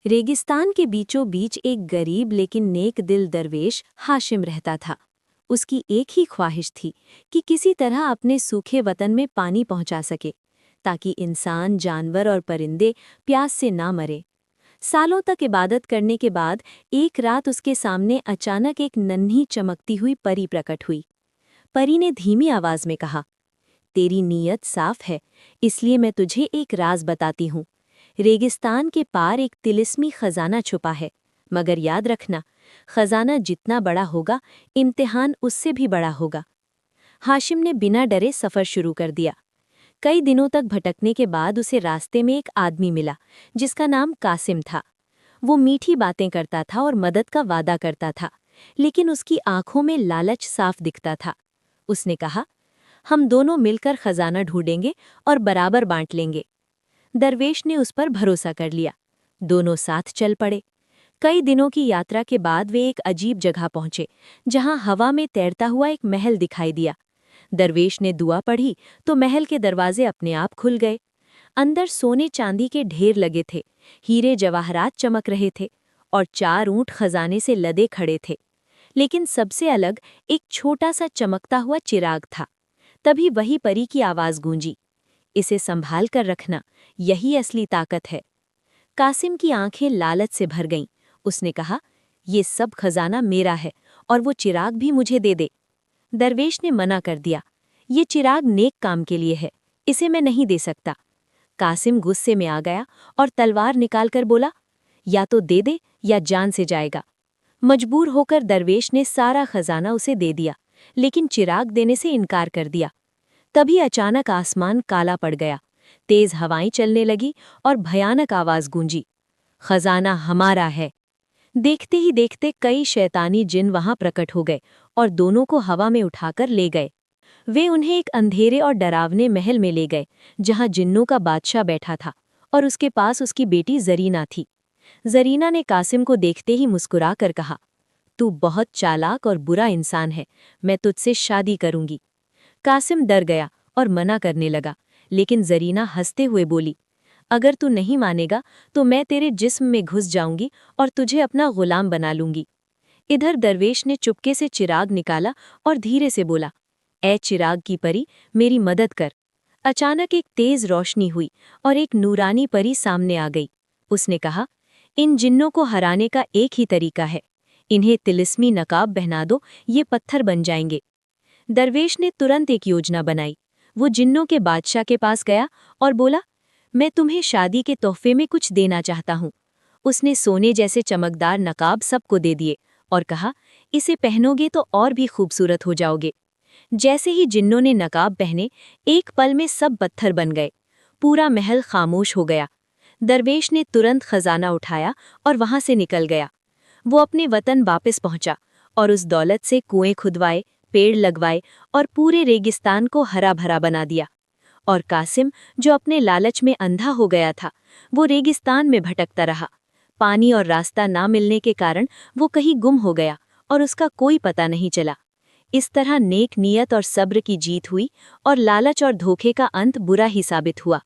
रेगिस्तान के बीचों बीच एक गरीब लेकिन नेक दिल दरवेश हाशिम रहता था। उसकी एक ही ख्वाहिश थी कि किसी तरह अपने सूखे वतन में पानी पहुंचा सके, ताकि इंसान, जानवर और परिंदे प्यास से ना मरे। सालों तक इबादत करने के बाद एक रात उसके सामने अचानक एक नन्ही चमकती हुई परी प्रकट हुई। परी ने धीमी आवाज में कहा, तेरी नीयत साफ है, इसलिए मैं तुझे एक राज बताती हूँ। रेगिस्तान के पार एक तिलिस्मी खजाना छुपा है, मगर याद रखना, खजाना जितना बड़ा होगा, इम्तिहान उससे भी बड़ा होगा। हाशिम ने बिना डरे सफ़र शुरू कर दिया। कई दिनों तक भटकने के बाद उसे रास्ते में एक आदमी मिला, जिसका नाम कासिम था। वो मीठी बातें करता था और मदद का वादा करता था, लेकिन उसकी आंखों में लालच साफ दिखता था। उसने कहा, हम दोनों मिलकर खजाना ढूंढेंगे और बराबर बांट लेंगे। दरवेश ने उस पर भरोसा कर लिया। दोनों साथ चल पड़े। कई दिनों की यात्रा के बाद वे एक अजीब जगह पहुंचे, जहां हवा में तैरता हुआ एक महल दिखाई दिया। दरवेश ने दुआ पढ़ी तो महल के दरवाजे अपने आप खुल गए। अंदर सोने चांदी के ढेर लगे थे, हीरे जवाहरात चमक रहे थे और 4 ऊंट खजाने से लदे खड़े थे। लेकिन सबसे अलग एक छोटा सा चमकता हुआ चिराग था। तभी वही परी की आवाज गूंजी, इसे संभाल कर रखना, यही असली ताकत है। कासिम की आंखें लालच से भर गईं। उसने कहा, ये सब खजाना मेरा है और वो चिराग भी मुझे दे दे। दरवेश ने मना कर दिया, ये चिराग नेक काम के लिए है, इसे मैं नहीं दे सकता। कासिम गुस्से में आ गया और तलवार निकालकर बोला, या तो दे दे या जान से जाएगा। मजबूर होकर दरवेश ने सारा खजाना उसे दे दिया, लेकिन चिराग देने से इनकार कर दिया। तभी अचानक आसमान काला पड़ गया, तेज हवाएं चलने लगी और भयानक आवाज गूंजी, खजाना हमारा है। देखते ही देखते कई शैतानी जिन वहां प्रकट हो गए और दोनों को हवा में उठाकर ले गए। वे उन्हें एक अंधेरे और डरावने महल में ले गए, जहां जिन्नों का बादशाह बैठा था और उसके पास उसकी बेटी जरीना थी। जरीना ने कासिम को देखते ही मुस्कुरा कर कहा, तू बहुत चालाक और बुरा इंसान है, मैं तुझसे शादी करूंगी। कासिम डर गया और मना करने लगा, लेकिन जरीना हंसते हुए बोली, अगर तू नहीं मानेगा तो मैं तेरे जिस्म में घुस जाऊंगी और तुझे अपना गुलाम बना लूंगी। इधर दरवेश ने चुपके से चिराग निकाला और धीरे से बोला, ए चिराग की परी, मेरी मदद कर। अचानक एक तेज रोशनी हुई और एक नूरानी परी सामने आ गई। उसने कहा, इन जिन्नों को हराने का एक ही तरीका है, इन्हें तिलिस्मी नकाब पहना दो, ये पत्थर बन जाएंगे। दरवेश ने तुरंत एक योजना बनाई। वो जिन्नों के बादशाह के पास गया और बोला, मैं तुम्हें शादी के तोहफे में कुछ देना चाहता हूँ। उसने सोने जैसे चमकदार नकाब सबको दे दिए और कहा, इसे पहनोगे तो और भी खूबसूरत हो जाओगे। जैसे ही जिन्नों ने नकाब पहने, एक पल में सब पत्थर बन गए। पूरा महल खामोश हो गया। दरवेश ने तुरंत खजाना उठाया और वहां से निकल गया। वो अपने वतन वापस पहुंचा और उस दौलत से कुएं खुदवाए, पेड़ लगवाए और पूरे रेगिस्तान को हरा भरा बना दिया। और कासिम, जो अपने लालच में अंधा हो गया था, वो रेगिस्तान में भटकता रहा। पानी और रास्ता ना मिलने के कारण वो कहीं गुम हो गया और उसका कोई पता नहीं चला। इस तरह नेक नियत और सब्र की जीत हुई और लालच और धोखे का अंत बुरा ही साबित हुआ।